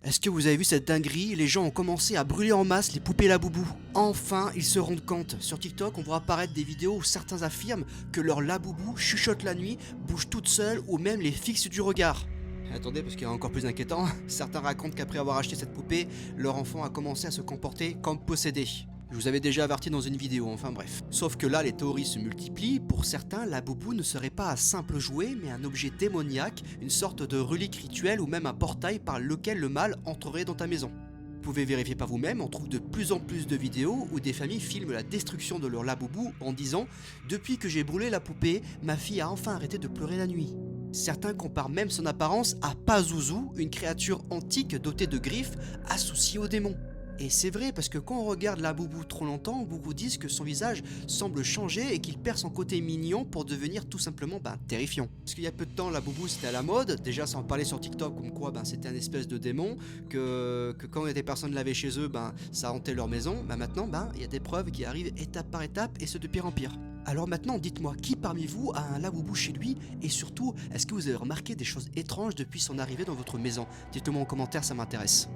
Est-ce que vous avez vu cette dinguerie? Les gens ont commencé à brûler en masse les poupées Laboubou. Enfin, ils se rendent compte. Sur TikTok, on voit apparaître des vidéos où certains affirment que leur Laboubou chuchote la nuit, bouge toute seule ou même les fixe du regard. Attendez, parce qu'il y a encore plus inquiétant, certains racontent qu'après avoir acheté cette poupée, leur enfant a commencé à se comporter comme possédé. Je vous avais déjà averti dans une vidéo, enfin bref. Sauf que là, les théories se multiplient. Pour certains, la boubou ne serait pas un simple jouet, mais un objet démoniaque, une sorte de relique rituelle ou même un portail par lequel le mal entrerait dans ta maison. Vous pouvez vérifier par vous-même, on trouve de plus en plus de vidéos où des familles filment la destruction de leur laboubou en disant « Depuis que j'ai brûlé la poupée, ma fille a enfin arrêté de pleurer la nuit ». Certains comparent même son apparence à Pazuzu, une créature antique dotée de griffes associée aux démons. Et c'est vrai parce que quand on regarde la boubou trop longtemps, beaucoup disent que son visage semble changer et qu'il perd son côté mignon pour devenir tout simplement terrifiant. Parce qu'il y a peu de temps, la boubou c'était à la mode, déjà ça en parlait sur TikTok comme quoi c'était un espèce de démon, que quand des personnes l'avaient chez eux, ça hantait leur maison, maintenant il y a des preuves qui arrivent étape par étape et c'est de pire en pire. Alors maintenant, dites-moi, qui parmi vous a un laboubou chez lui? Et surtout, est-ce que vous avez remarqué des choses étranges depuis son arrivée dans votre maison? Dites-le moi en commentaire, ça m'intéresse.